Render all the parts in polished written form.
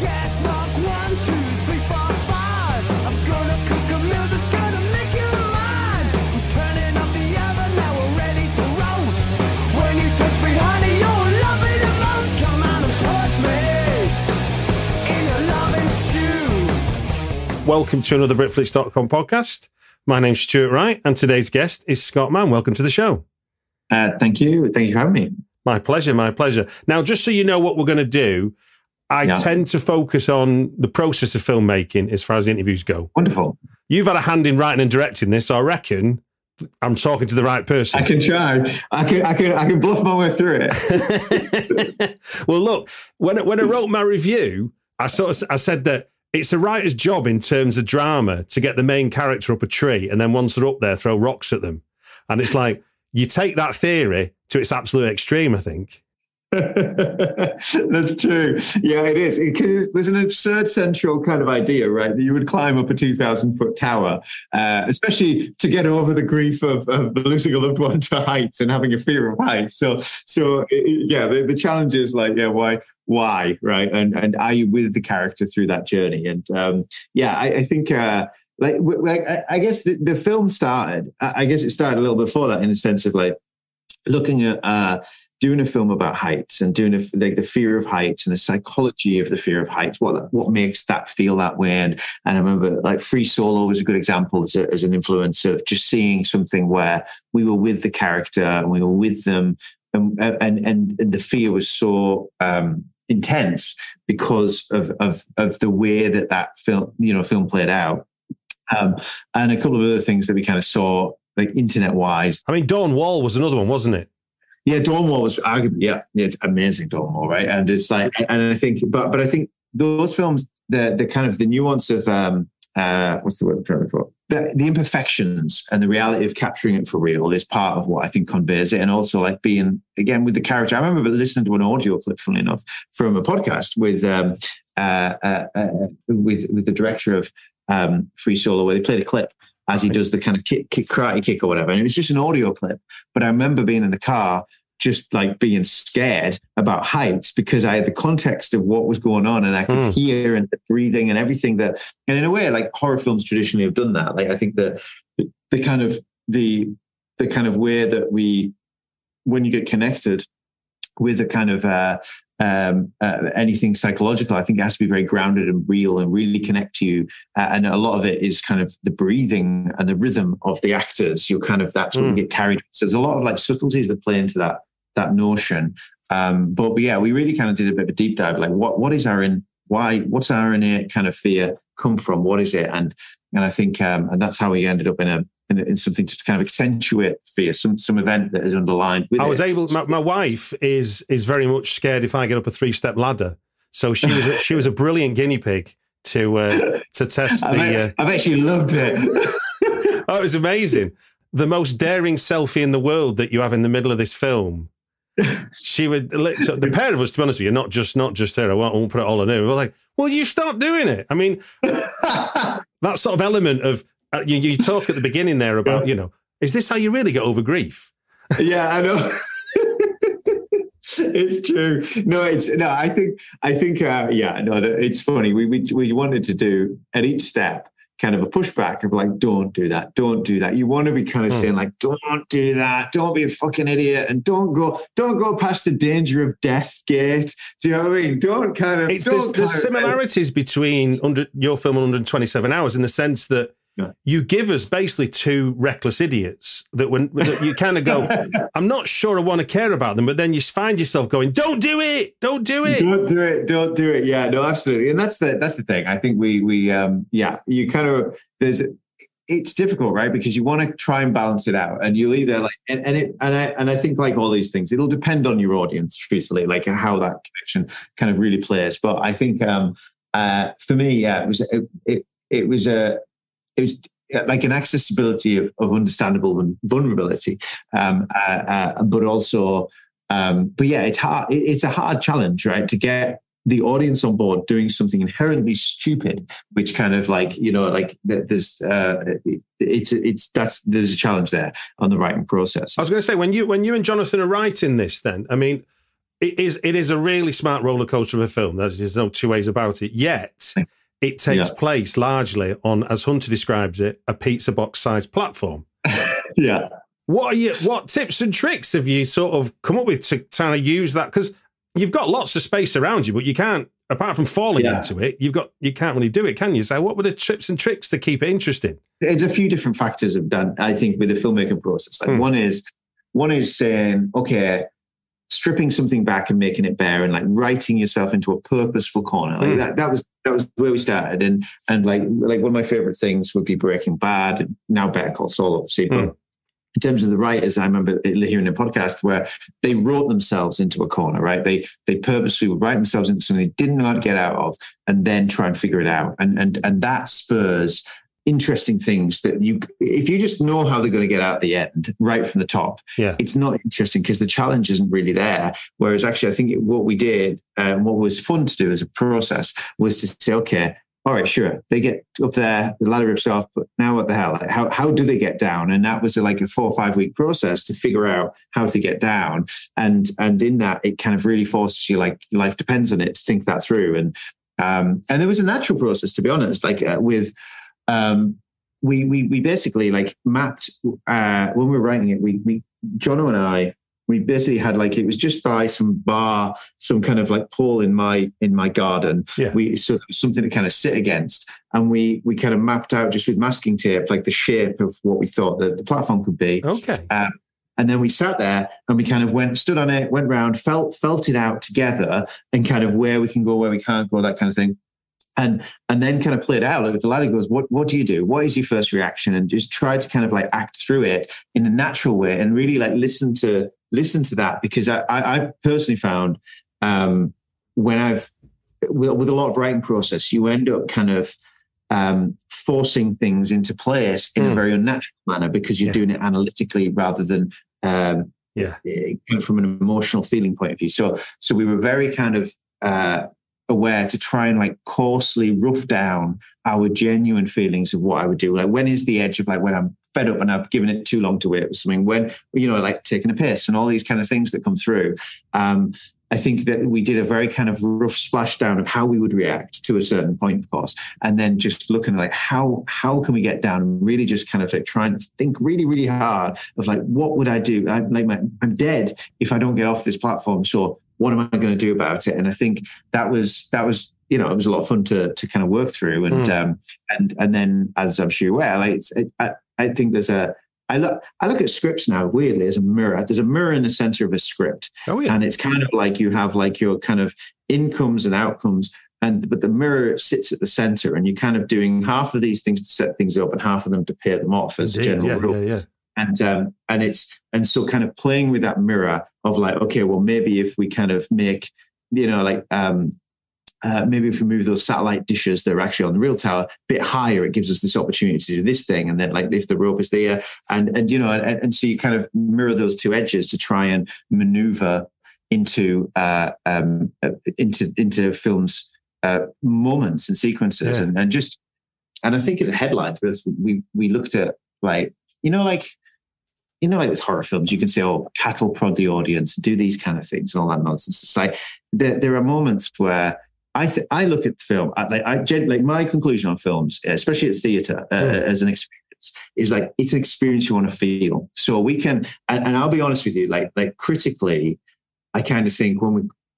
gas mark 1, 2, 3, 4, 5. I'm gonna cook a meal that's gonna make you mine. I'm turning up the oven, now we're ready to roast. When you touch me, honey, you'll love it the most. Come on and put me in a loving shoe. Welcome to another Britflicks.com podcast. My name's Stuart Wright, and today's guest is SCOTT MANN. Welcome to the show. Thank you. Thank you for having me. My pleasure, my pleasure. Now, just so you know what we're going to do, I tend to focus on the process of filmmaking as far as the interviews go. Wonderful. You've had a hand in writing and directing this, so I reckon I'm talking to the right person. I can try. I can bluff my way through it. Well, look, when I wrote my review, I said that it's a writer's job in terms of drama to get the main character up a tree, and then once they're up there, throw rocks at them. And it's like, you take that theory to its absolute extreme, I think. That's true. Yeah, it is. Because there's an absurd central kind of idea, right? That you would climb up a 2,000-foot tower, especially to get over the grief of losing a loved one to heights and having a fear of heights. So the challenge is like, why, right? And are you with the character through that journey? And I think. I guess the film started. I guess it started a little before that, in the sense of like looking at doing a film about heights and doing the fear of heights and the psychology of the fear of heights. What makes that feel that way? And I remember like Free Solo was a good example as an influence of just seeing something where we were with the character and we were with them, and the fear was so intense because of the way that film played out. And a couple of other things that we kind of saw, like internet-wise. I mean, Dawn Wall was another one, wasn't it? Yeah, Dawn Wall was arguably, it's amazing, Dawn Wall, right? And it's like, and I think, but I think those films, the kind of the nuance of what's the word I'm trying to put? The imperfections and the reality of capturing it for real is part of what I think conveys it, and also like being again with the character. I remember listening to an audio clip, funnily enough, from a podcast with the director of Free Solo, where they played a clip as he does the kind of karate kick or whatever. And it was just an audio clip. But I remember being in the car, just like being scared about heights because I had the context of what was going on, and I could hear and the breathing and everything and in a way, like horror films traditionally have done that. Like I think that the kind of way that when you get connected with a kind of anything psychological, I think it has to be very grounded and real and really connect to you. And a lot of it is kind of the breathing and the rhythm of the actors. That's what you get carried. So there's a lot of like subtleties that play into that notion. But yeah, we really kind of did a bit of a deep dive. Like what's our innate kind of fear come from? What is it? And I think, and that's how we ended up in something to kind of accentuate fear, some event that is underlined with it. My wife is very much scared if I get up a 3-step ladder. So she was a brilliant guinea pig to test I've actually loved it. Oh, it was amazing. The most daring selfie in the world that you have in the middle of this film. She would, so the pair of us, to be honest with you, not just her, I won't put it all on her. We're like, well, you stop doing it. I mean, that sort of element of, you talk at the beginning there about, is this how you really get over grief? Yeah, I know. It's true. It's funny. We wanted to do at each step kind of a pushback of like, don't do that. You want to be kind of saying like, don't do that. Don't be a fucking idiot. And don't go past the danger of death gate. Do you know what I mean? There's similarities between your film and 127 Hours in the sense that you give us basically two reckless idiots that you kind of go, I'm not sure I want to care about them, but then you find yourself going, don't do it. Yeah, no, absolutely. And that's the thing. I think you kind of, it's difficult, right? Because you want to try and balance it out, and you'll either like, and I think like all these things, it'll depend on your audience, truthfully, like how that connection kind of really plays. But I think for me, it was like an accessibility of understandable vulnerability, but also, it's hard. It's a hard challenge, right? To get the audience on board doing something inherently stupid, which kind of like, there's a challenge there on the writing process. I was going to say, when you and Jonathan are writing this, then, I mean, It is a really smart roller coaster of a film. There's no two ways about it. Yet it takes place largely on, as Hunter describes it, a pizza box sized platform. Yeah. What tips and tricks have you sort of come up with to try to use that? Because you've got lots of space around you, but you can't, apart from falling into it, you can't really do it, can you? So what were the tips and tricks to keep it interesting? There's a few different factors I've done, I think, with the filmmaking process. Like one is saying, okay, stripping something back and making it bare, and like writing yourself into a purposeful corner. Like that was where we started. And like one of my favorite things would be Breaking Bad, and now Better Call Saul, obviously. But in terms of the writers, I remember hearing a podcast where they wrote themselves into a corner, right? They purposely would write themselves into something they didn't know how to get out of, and then try and figure it out. And that spurs interesting things that if you just know how they're going to get out at the end, right from the top, it's not interesting because the challenge isn't really there. Whereas actually, I think what we did, what was fun to do as a process, was to say, okay, all right, sure, they get up there, the ladder rips off, but now what the hell? Like, how do they get down? And that was like a 4 or 5 week process to figure out how to get down. And in that, it kind of really forces you, like, your life depends on it, to think that through. And there was a natural process, to be honest, like with. We basically like mapped when we were writing it. We Jono and I, we basically had like, it was just by some kind of like pole in my garden. So something to kind of sit against, and we kind of mapped out just with masking tape like the shape of what we thought the platform could be. Okay. And then we sat there and we kind of stood on it, went round, felt it out together, and kind of where we can go, where we can't go, that kind of thing. And then kind of play it out. Like if the ladder goes, what do you do? What is your first reaction? And just try to kind of like act through it in a natural way, and really like listen to that. Because I personally found with a lot of writing process, you end up kind of forcing things into place in a very unnatural manner, because you're doing it analytically rather than kind of from an emotional feeling point of view. So we were very kind of aware to try and like coarsely rough down our genuine feelings of what I would do. Like, when is the edge of like when I'm fed up and I've given it too long to wait for something, when, like taking a piss and all these kind of things that come through. I think that we did a very kind of rough splashdown of how we would react to a certain point, of course, and then just looking at like how can we get down, and really just kind of like trying to think really, really hard of like, what would I do? I'm dead if I don't get off this platform. So what am I going to do about it? And I think that was it was a lot of fun to kind of work through. And then, as I'm sure you're aware, like I think there's I look at scripts now weirdly as a mirror. There's a mirror in the center of a script. And it's kind of like you have like your kind of incomes and outcomes, but the mirror sits at the center, and you're kind of doing half of these things to set things up and half of them to pay them off as general rules. And so kind of playing with that mirror of like, okay, well, maybe if we kind of make, maybe if we move those satellite dishes that are actually on the real tower a bit higher, it gives us this opportunity to do this thing. And then like if the rope is there and so you kind of mirror those two edges to try and maneuver into films moments and sequences and I think as a headline, because we looked at like, like with horror films, you can say, oh, cattle prod the audience, do these kind of things and all that nonsense. It's like there are moments where I look at the film, like my conclusion on films, especially at theatre as an experience, is like it's an experience you want to feel. So we can, and I'll be honest with you, like critically, I kind of think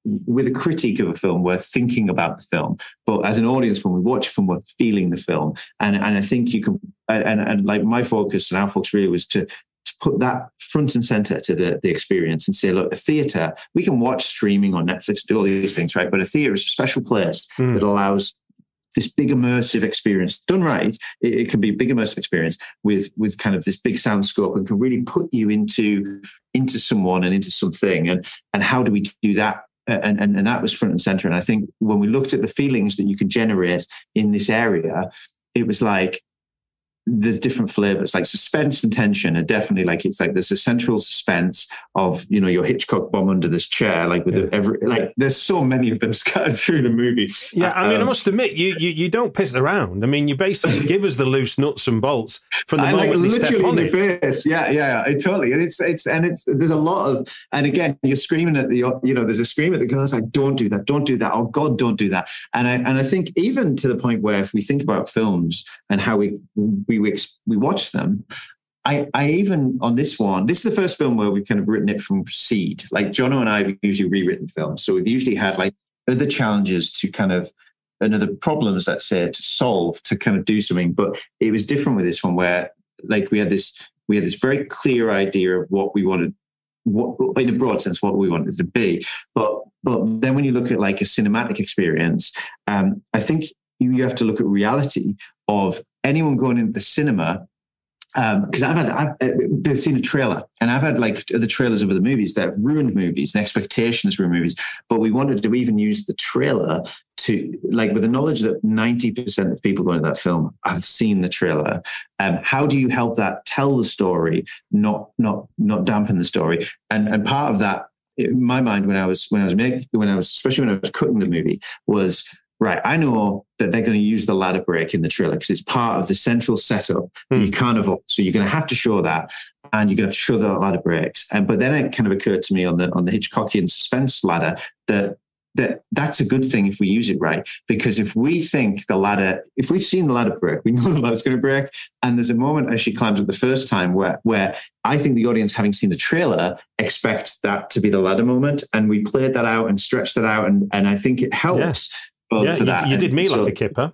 with a critique of a film, we're thinking about the film, but as an audience, when we watch a film, we're feeling the film. And I think you can, and like my focus and our focus really was to put that front and center to the experience and say, look, a theatre, we can watch streaming on Netflix, do all these things, right? But a theatre is a special place that allows this big immersive experience done right. It can be a big immersive experience with kind of this big sound scope, and can really put you into someone and into something. And how do we do that? And that was front and center. And I think when we looked at the feelings that you could generate in this area, it was like, there's different flavors, like suspense and tension are definitely like, it's like there's a central suspense of, you know, your Hitchcock bomb under this chair, like with there's so many of them scattered through the movie. Yeah, I mean, I must admit, you don't piss around. I mean, you basically give us the loose nuts and bolts from the moment you step on it. Base. Yeah, totally. And it's there's a lot of, and again, you're screaming at the, you know, there's a scream at the girls like, don't do that. Oh God, don't do that. And I think even to the point where if we think about films and how we watch them, I even on this one, this is the first film where we've kind of written it from seed. Like Jono and I have usually rewritten films. So we've usually had like other challenges to kind of, and other problems, let's say, to solve, to kind of do something. But it was different with this one where like we had this very clear idea of what we wanted, what in a broad sense, what we wanted it to be. But then when you look at like a cinematic experience, I think you have to look at reality of anyone going into the cinema, because they've seen a trailer, and I've had like the trailers of other movies that have ruined movies and expectations ruined movies. But we wanted to even use the trailer to, like, with the knowledge that 90% of people going to that film have seen the trailer. How do you help that tell the story, not dampen the story? And part of that, in my mind, when I was especially when I was cutting the movie, was, right, I know that they're going to use the ladder break in the trailer because it's part of the central setup that you can't avoid. So you're going to have to show that, and you're going to have to show the ladder breaks. But then it kind of occurred to me on the Hitchcockian suspense ladder that's a good thing if we use it right. Because if we think if we've seen the ladder break, we know the ladder's going to break. And there's a moment as she climbs up the first time where I think the audience, having seen the trailer, expect that to be the ladder moment. And we played that out and stretched that out. And I think it helps. Yes. For that. You did me like a kipper.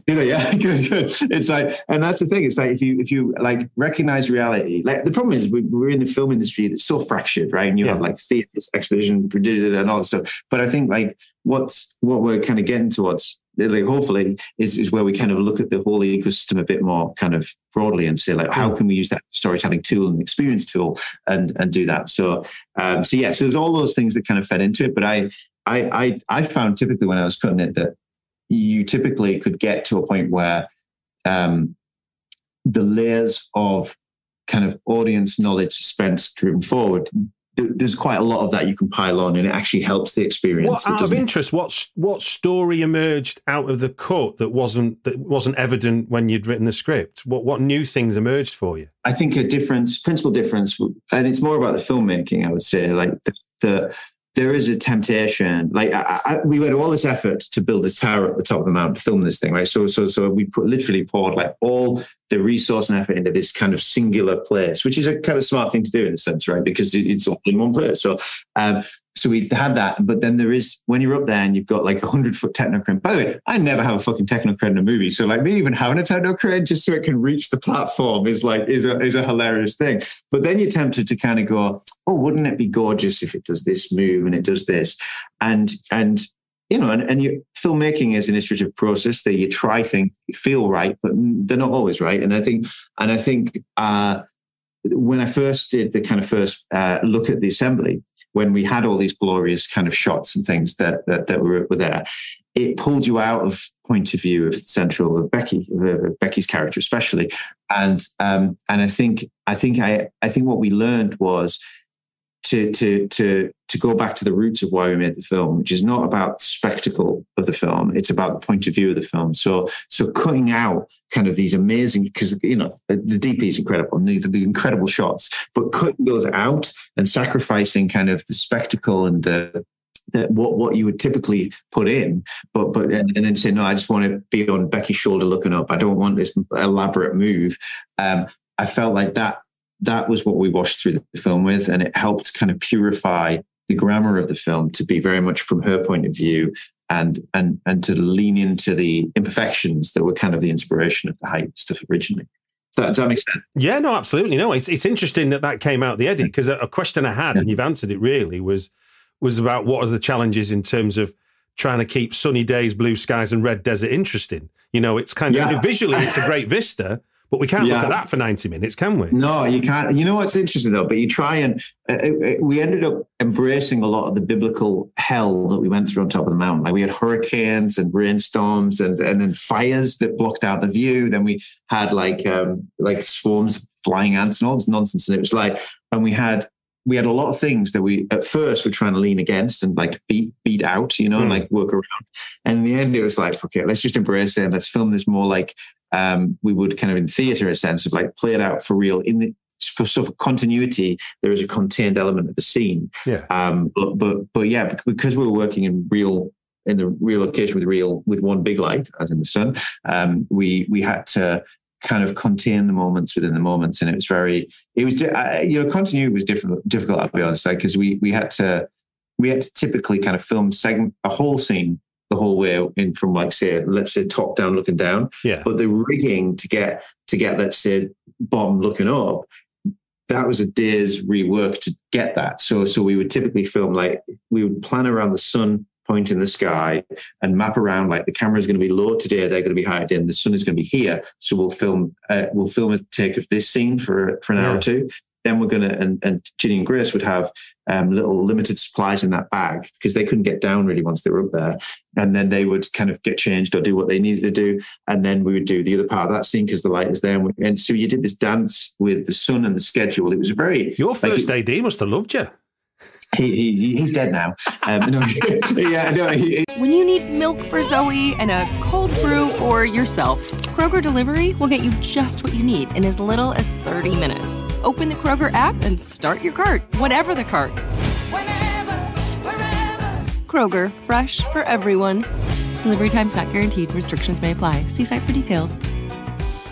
You know, yeah, good. It's like, and that's the thing. It's like if you like recognize reality. Like the problem is we're in the film industry that's so fractured, right? And you have like theaters, exhibition, produced, and all that stuff. But I think like what we're kind of getting towards, like hopefully, is where we kind of look at the whole ecosystem a bit more kind of broadly and say like, how can we use that storytelling tool and experience tool and do that? So there's all those things that kind of fed into it. But I found typically when I was cutting it that you typically could get to a point where the layers of kind of audience knowledge suspense driven forward, there's quite a lot of that you can pile on, and it actually helps the experience. Out of interest, what story emerged out of the cut that wasn't evident when you'd written the script? What new things emerged for you? I think principal difference, and it's more about the filmmaking, I would say, like there is a temptation. Like we went all this effort to build this tower at the top of the mountain to film this thing, right? So we literally poured like all the resource and effort into this kind of singular place, which is a kind of smart thing to do in a sense, right? Because it's all in one place. So we had that, but then there is, when you're up there and you've got like 100-foot technocrane. By the way, I never have a fucking technocrane in a movie. So like me even having a technocrane just so it can reach the platform is a hilarious thing. But then you're tempted to kind of go, oh, wouldn't it be gorgeous if it does this move and it does this? And you know, and your filmmaking is an iterative process that you try things, you feel right, but they're not always right. And I think when I first did the kind of first look at the assembly, when we had all these glorious kind of shots and things that were there, it pulled you out of point of view of the central of Becky's character especially, and I think what we learned was to go back to the roots of why we made the film, which is not about the spectacle of the film, it's about the point of view of the film. So cutting out kind of these amazing, because, you know, the DP is incredible, and the incredible shots, but cutting those out and sacrificing kind of the spectacle and what you would typically put in, but and then say, no, I just want to be on Becky's shoulder looking up. I don't want this elaborate move. I felt like that was what we washed through the film with, and it helped kind of purify the grammar of the film to be very much from her point of view, and to lean into the imperfections that were kind of the inspiration of the HEIST stuff originally. Does that make sense? Yeah, no, absolutely. No, it's interesting that came out the edit, because a question I had, and you've answered it really, was about what are the challenges in terms of trying to keep sunny days, blue skies and red desert interesting. You know, it's kind of visually, it's a great vista, But we can't look at that for 90 minutes, can we? No, you can't. You know what's interesting though? But you try and we ended up embracing a lot of the biblical hell that we went through on top of the mountain. Like we had hurricanes and rainstorms and then fires that blocked out the view. Then we had like swarms of flying ants and all this nonsense. And it was like, and we had a lot of things that we at first were trying to lean against and like beat out, you know, and like work around. And in the end, it was like, okay, let's just embrace it. Let's film this more like we would kind of in theater, a sense of like play it out for real. For sort of continuity, there is a contained element of the scene. Yeah. But yeah, because we were working in the real location with one big light, as in the sun, we had to kind of contain the moments within the moments, and continuity was difficult. I'll be honest, because we had to typically kind of film a whole scene the whole way in from let's say top down looking down. Yeah. But the rigging to get let's say bottom looking up, that was a day's rework to get that. So we would typically film we would plan around the sun point in the sky and map around the camera is going to be low today, they're going to be high today, and the sun is going to be here. So we'll film a take of this scene for an hour or two. Then we're going to, and Ginny and Grace would have little limited supplies in that bag because they couldn't get down really once they were up there. And then they would kind of get changed or do what they needed to do. And then we would do the other part of that scene because the light is there. And so you did this dance with the sun and the schedule. It was Your first AD must have loved you. He's dead now. When you need milk for Zoe and a cold brew for yourself, Kroger Delivery will get you just what you need in as little as 30 minutes. Open the Kroger app and start your cart, whatever the cart. Wherever. Kroger, fresh for everyone. Delivery times not guaranteed. Restrictions may apply. See site for details.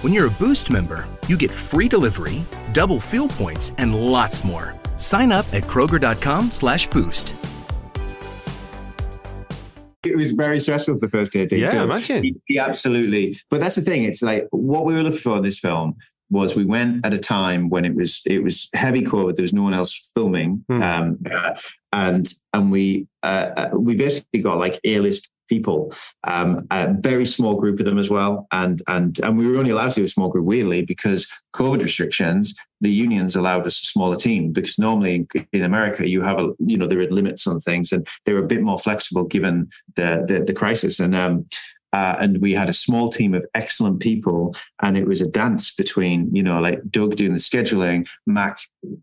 When you're a Boost member, you get free delivery, double fuel points, and lots more. Sign up at Kroger.com/boost. It was very stressful the first day. Yeah, imagine. Yeah, absolutely. But that's the thing. It's like what we were looking for in this film was we went at a time when it was heavy COVID. There was no one else filming, and we basically got A-list people, a very small group of them as well, and we were only allowed to do a small group weirdly because COVID restrictions. The unions allowed us a smaller team because normally in America you have there are limits on things and they were a bit more flexible given the crisis, and we had a small team of excellent people, and it was a dance between Doug doing the scheduling, Mac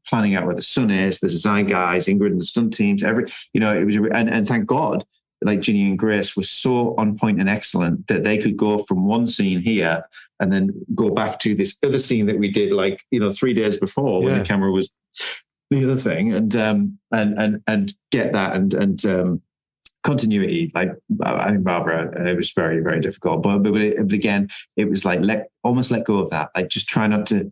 planning out where the sun is, the design guys, Ingrid and the stunt teams, it was and thank God. Ginny and Grace were so on point and excellent that they could go from one scene here and then go back to this other scene that we did 3 days before when the camera was the other thing, and get that and continuity. I think Barbara, it was very, very difficult, but again, it was almost let go of that. Just try not to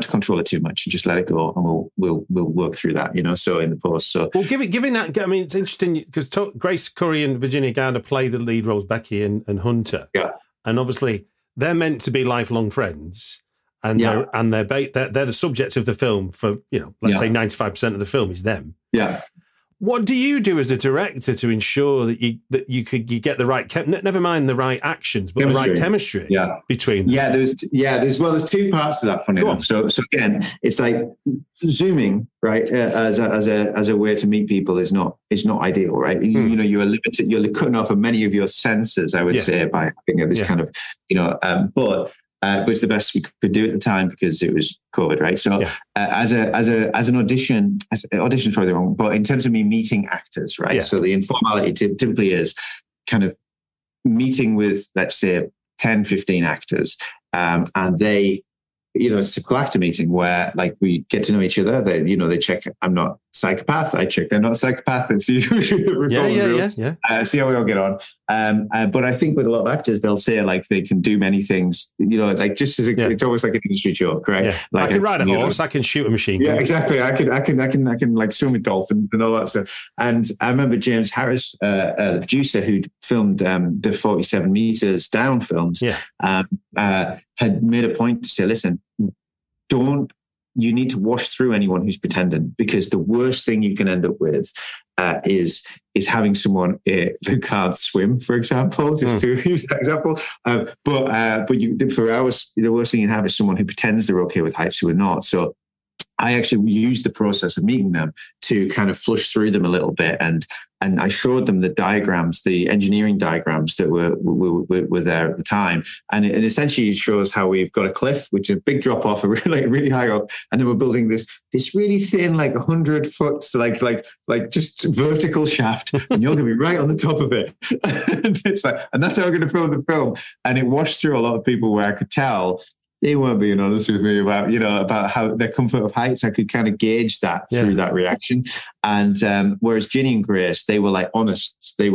control it too much and just let it go, and we'll work through that, so in the post. So, well, given that, I mean, it's interesting because Grace Curry and Virginia Garner play the lead roles, Becky and Hunter. Yeah. And obviously they're meant to be lifelong friends, and they're the subject of the film for, let's say 95% of the film is them. Yeah. What do you do as a director to ensure that you get the right never mind the right actions, but the right chemistry between them? There's two parts to that, funny enough. So again, it's like Zooming, right, as a way to meet people is not ideal, right? You're limited, you're cutting off of many of your senses, I would say, by having this kind of, but it's the best we could do at the time because it was COVID, right? So as an audition, audition's probably wrong, but in terms of me meeting actors, right? Yeah. So the informality typically is kind of meeting with, let's say, 10, 15 actors, and they, it's a typical actor meeting where we get to know each other. They check I'm not a psychopath. I check they're not a psychopath. It's usually the see how we all get on. But I think with a lot of actors, they'll say they can do many things. Just as it's almost like an industry joke, right? Yeah. I can ride a horse. I can shoot a machine gun. Yeah, exactly. I can swim with dolphins and all that stuff. And I remember James Harris, the producer who'd filmed the 47 Meters Down films. Had made a point to say, listen, you need to wash through anyone who's pretending, because the worst thing you can end up with is having someone who can't swim, for example, just to use that example. But for ours, the worst thing you have is someone who pretends they're okay with heights who are not. So I actually used the process of meeting them to kind of flush through them a little bit. And I showed them the diagrams, the engineering diagrams that were there at the time. And it essentially shows how we've got a cliff, which is a big drop off, really high up. And then we're building this really thin, like 100 foot, like just vertical shaft. And you're going to be right on the top of it. And that's how we're going to film the film. And it washed through a lot of people where I could tell they weren't being honest with me about how their comfort of heights. I could kind of gauge that through that reaction. And whereas Ginny and Grace, they were like honest. They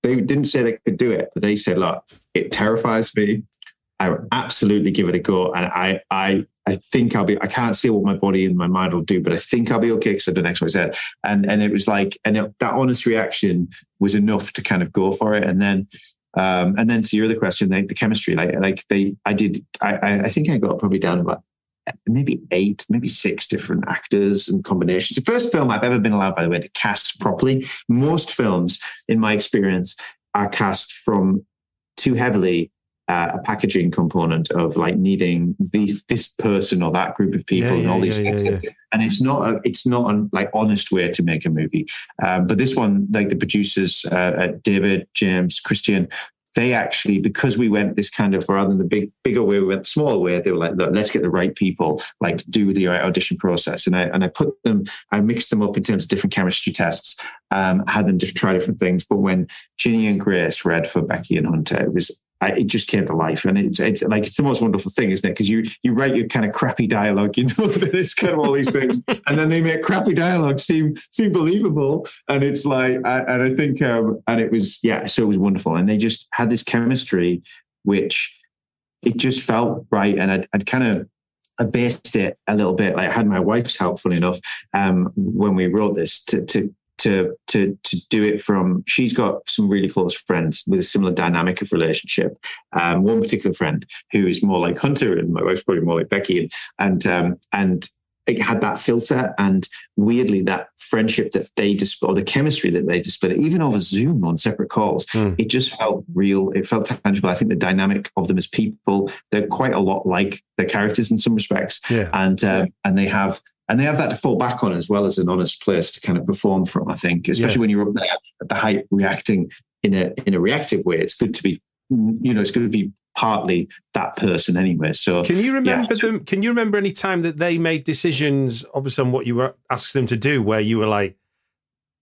didn't say they could do it, but they said, look, it terrifies me. I would absolutely give it a go. And I think I can't see what my body and my mind will do, but I think I'll be okay because I've done X, Y, Z. And it was like, that honest reaction was enough to kind of go for it. And then to your other question, the chemistry, I think I got probably down about maybe 8, maybe 6 different actors and combinations. The first film I've ever been allowed, by the way, to cast properly. Most films, in my experience, are cast from too heavily a packaging component of like needing this person or that group of people and all these things. Yeah. And it's not a like honest way to make a movie. But this one, like the producers, David, James, Christian, they actually, because we went this kind of, rather than the bigger way, we went the smaller way. They were like, look, let's get the right people, like do the right audition process. And I mixed them up in terms of different chemistry tests, had them try different things. But when Ginny and Grace read for Becky and Hunter, it just came to life. And it's the most wonderful thing, isn't it? Because you write your kind of crappy dialogue, that it's kind of all these things, and then they make crappy dialogue seem believable. And it's like, and I think, and it was, so it was wonderful. And they just had this chemistry, which it just felt right. And I based it a little bit. Like I had my wife's help, funny enough, when we wrote this to do it from, she's got some really close friends with a similar dynamic of relationship. One particular friend who is more like Hunter, and my wife's probably more like Becky, and it had that filter, and weirdly that friendship that they display, or the chemistry that they display, even over Zoom on separate calls, it just felt real. It felt tangible. I think the dynamic of them as people, they're quite a lot like their characters in some respects, and they have that to fall back on, as well as an honest place to kind of perform from, I think, especially when you're up there at the height reacting in a reactive way. It's good to be, it's good to be partly that person anyway. So can you remember them? Can you remember any time that they made decisions, obviously on what you were asking them to do, where you were like,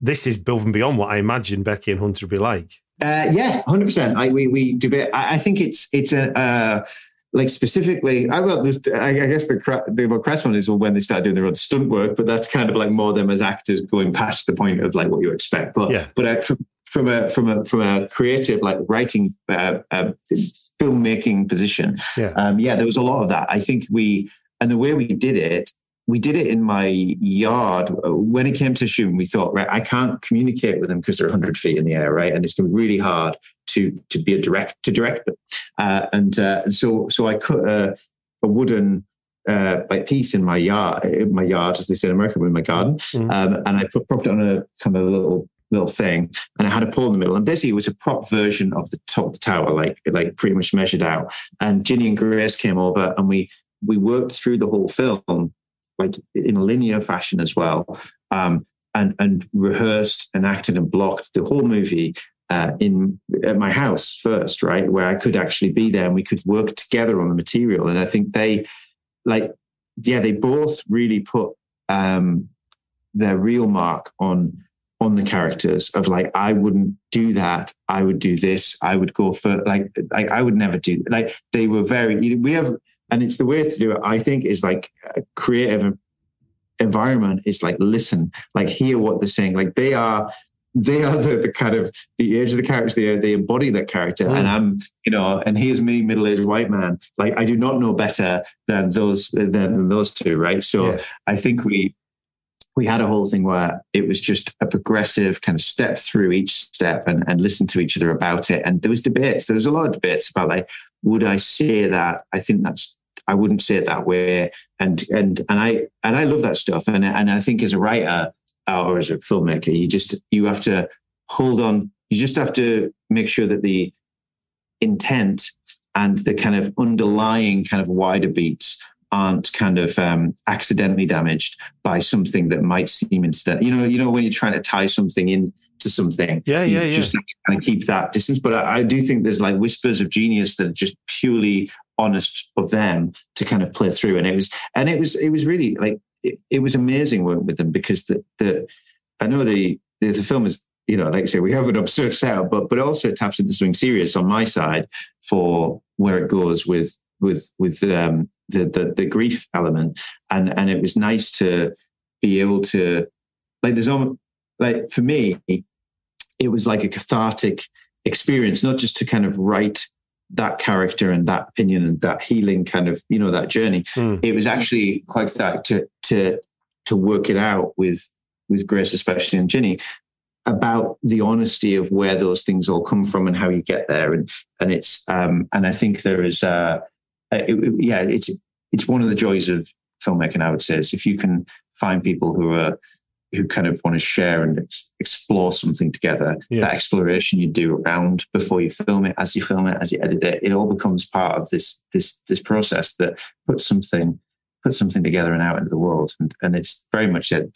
this is above and beyond what I imagined Becky and Hunter would be like? 100%. We debate. I think it's like specifically, I guess the more crass one is when they start doing their own stunt work, but that's kind of like more them as actors going past the point of like what you expect. But from a creative, like writing, filmmaking position, there was a lot of that. I think the way we did it in my yard. When it came to shooting, we thought, right, I can't communicate with them because they're 100 feet in the air, right? And it's going to be really hard to direct them. So I cut a wooden like piece in my yard, as they say in America, in my garden, and I propped it on a kind of little thing, and I had a pole in the middle. And basically, it was a prop version of the top of the tower, like pretty much measured out. And Ginny and Grace came over, and we worked through the whole film like in a linear fashion as well, and rehearsed and acted and blocked the whole movie at my house first, right, where I could actually be there and we could work together on the material. And I think they both really put their real mark on the characters of like, I wouldn't do that, I would do this, I would go for like I would never do, like they were very, and it's the way to do it, I think, is like a creative environment is like, listen, like hear what they're saying. Like they are the kind of the age of the characters, they embody that character. And I'm, and here's me, middle-aged white man. Like I do not know better than those two, right? So I think we had a whole thing where it was just a progressive kind of step through each step and listen to each other about it. And there was a lot of debates about like, would I say that? I wouldn't say it that way. And I love that stuff. And I think as a writer, or as a filmmaker, you have to hold on. You just have to make sure that the intent and the kind of underlying kind of wider beats aren't kind of accidentally damaged by something that might seem incidental. You know, when you're trying to tie something into something, you just have to kind of keep that distance. But I do think there's like whispers of genius that are just purely honest of them to kind of play through. And it was really like, it was amazing working with them, because I know the film is, you know, like I say, we have an absurd setup, but also it taps into something serious on my side for where it goes with the grief element. And it was nice to be able to, like, there's almost, like, for me, it was like a cathartic experience, not just to kind of write that character and that opinion and that healing kind of, you know, that journey. It was actually quite cathartic to work it out with Grace, especially, and Ginny, about the honesty of where those things all come from and how you get there. And it's, and I think there is, it's one of the joys of filmmaking, I would say, is if you can find people who kind of want to share and explore something together, that exploration you do around before you film it, as you film it, as you edit it, it all becomes part of this process that puts something together and out into the world. And it's very much their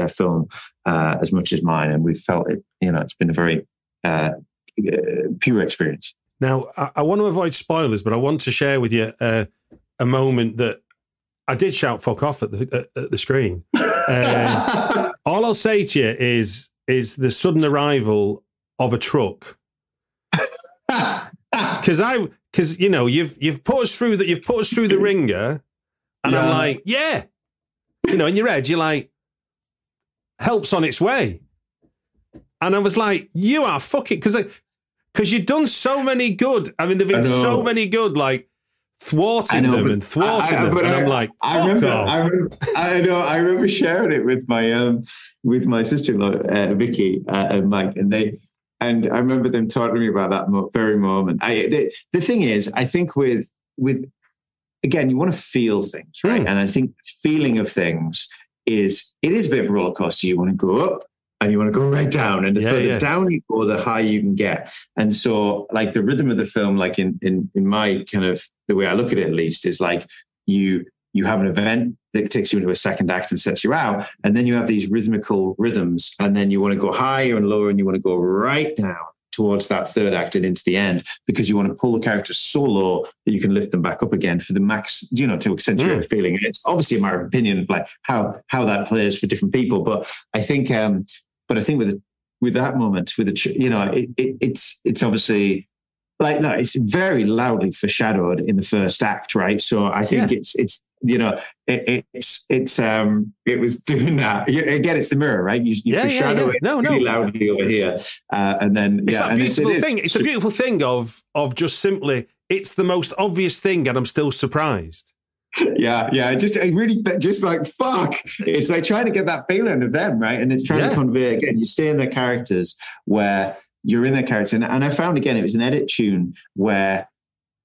film as much as mine. And we felt it, you know, it's been a very pure experience. Now, I want to avoid spoilers, but I want to share with you a moment that I did shout "fuck off" at the screen. All I'll say to you is the sudden arrival of a truck. Because you know you've put us through the ringer, and I'm like, yeah, you know, in your head you're like, help's on its way, and I was like, you are fucking, because you've done so many good. I mean, there've been so many good, like thwarting them, and I'm like, I remember sharing it with my sister-in-law Vicky and Mike, and I remember them talking to me about that very moment. The thing is, I think with again, you want to feel things, right? And I think feeling of things is a bit of a roller coaster. You want to go up and you want to go right down, and the further down you go, the higher you can get. And so, like, the rhythm of the film, like in my kind of, the way I look at it, at least, is like you have an event that takes you into a second act and sets you out, and then you have these rhythmical rhythms, and then you want to go higher and lower, and you want to go right down towards that third act and into the end, because you want to pull the characters so low that you can lift them back up again for the max, you know, to accentuate the feeling. And it's obviously a matter of opinion of like how that plays for different people, but I think with that moment, with the, you know, it's obviously like, no, it's very loudly foreshadowed in the first act, right? So I think it's you know, it was doing that. Again, it's the mirror, right? You foreshadow it really loudly over here, and then it's that beautiful thing. It's a beautiful thing of just simply, it's the most obvious thing, and I'm still surprised. Just like, fuck. It's like trying to get that feeling of them, right? And it's trying to convey, again, you stay in their characters where you're in their character. And I found, again, it was an edit tune where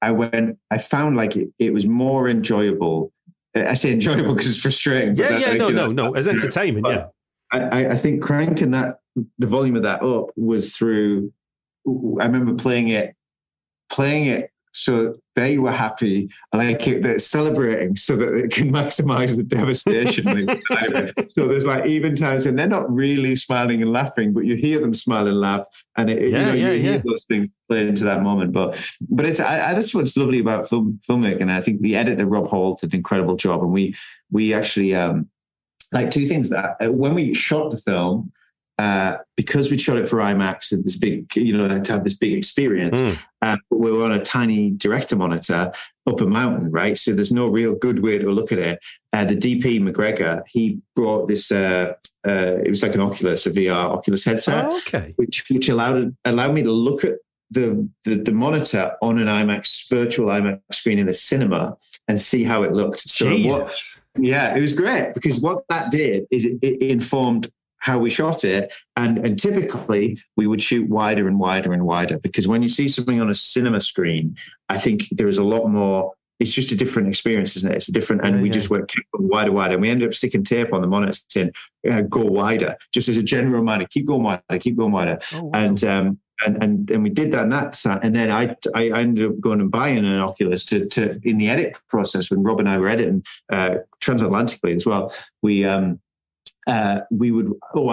I found like it was more enjoyable. I say enjoyable because it's frustrating. No, as entertainment, I think cranking the volume of that up was through, I remember playing it so they were happy, like they're celebrating so that it can maximize the devastation. So there's like even times when they're not really smiling and laughing, but you hear them smile and laugh, and you hear those things play into that moment. But it's that's what's lovely about filmmaking. And I think the editor Rob Hall did an incredible job, and we actually like two things that when we shot the film. Because we shot it for IMAX and this big, you know, to have this big experience, but we were on a tiny director monitor up a mountain, right? So there's no real good way to look at it. The DP McGregor, he brought this, it was like an Oculus, a VR Oculus headset, which allowed me to look at the monitor on an IMAX, virtual IMAX screen in a cinema and see how it looked. So it was great, because what that did is it informed how we shot it. And typically we would shoot wider and wider and wider, because when you see something on a cinema screen, I think there is a lot more it's just a different experience, isn't it? It's a different, and we just kept going wider, and we ended up sticking tape on the monitor saying, go wider, just as a general reminder, keep going wider. Oh, wow. And we did that, and then I ended up going and buying an Oculus to in the edit process when Rob and I were editing transatlantically as well. I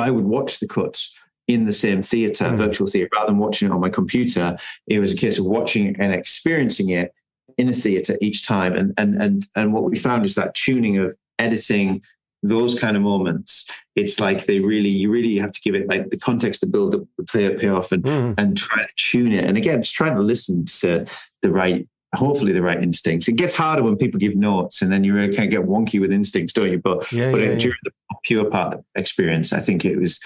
would watch the cuts in the same theater, virtual theater, rather than watching it on my computer. It was a case of watching it and experiencing it in a theater each time. And what we found is that tuning of editing those kind of moments, it's like you really have to give it like the context to build up, the payoff, and try to tune it. And again, just trying to listen to hopefully the right instincts. It gets harder when people give notes, and then you really kind of get wonky with instincts, don't you? But during the pure part of the experience, I think it was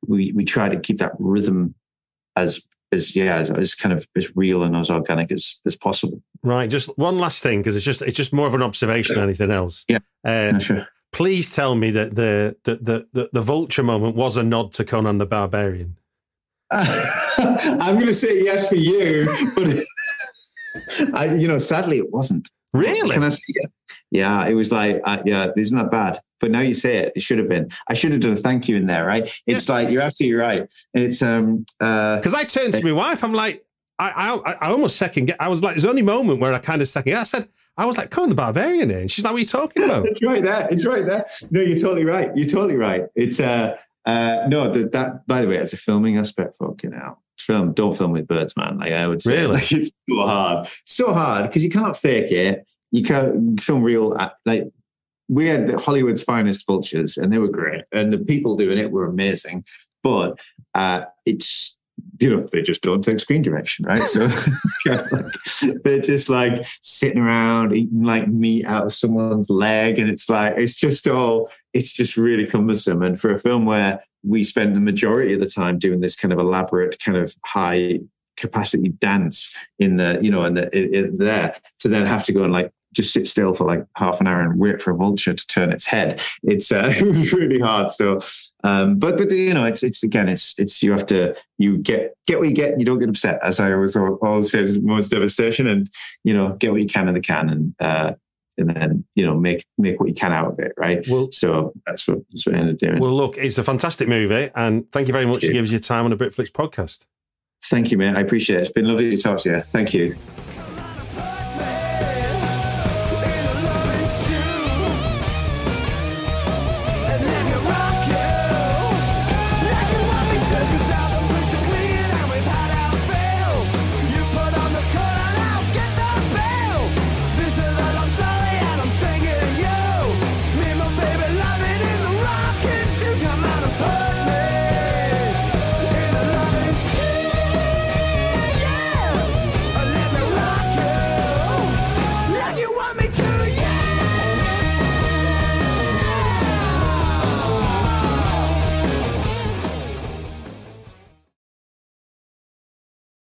we try to keep that rhythm as kind of as real and as organic as possible. Right. Just one last thing, because it's just more of an observation than anything else. Yeah. Sure. Please tell me that the vulture moment was a nod to Conan the Barbarian. I'm going to say yes for you, but sadly it wasn't. Really? Can I say yes? Yeah, it was like, isn't that bad? But now you say it, it should have been. I should have done a thank you in there, right? It's like, you're absolutely right. It's because I turned to my wife, I'm like, I almost second guess. I was like, there's only a moment where I kind of second guess. I was like, Conan the Barbarian here. And she's like, what are you talking about? It's right there. No, you're totally right. It's that by the way, it's a filming aspect, fucking hell. Don't film with birds, man. Like I would say, really? Like, it's so hard because you can't fake it. You can't film real. Like we had Hollywood's finest vultures, and they were great, and the people doing it were amazing. But it's they just don't take screen direction, right? So they're just like sitting around eating like meat out of someone's leg, and it's just really cumbersome. And for a film where we spend the majority of the time doing this kind of elaborate, kind of high capacity dance in there, to then have to go and like just sit still for like half an hour and wait for a vulture to turn its head. It's really hard. So, but it's you have to, you get what you get and you don't get upset. As I always say, it's moments of devastation, and, get what you can in the can, and then, make what you can out of it. Right. Well, so that's what I ended up doing. Well, look, it's a fantastic movie, and thank you very much for giving us your time on the Britflicks podcast. Thank you, mate. I appreciate it. It's been lovely to talk to you. Thank you.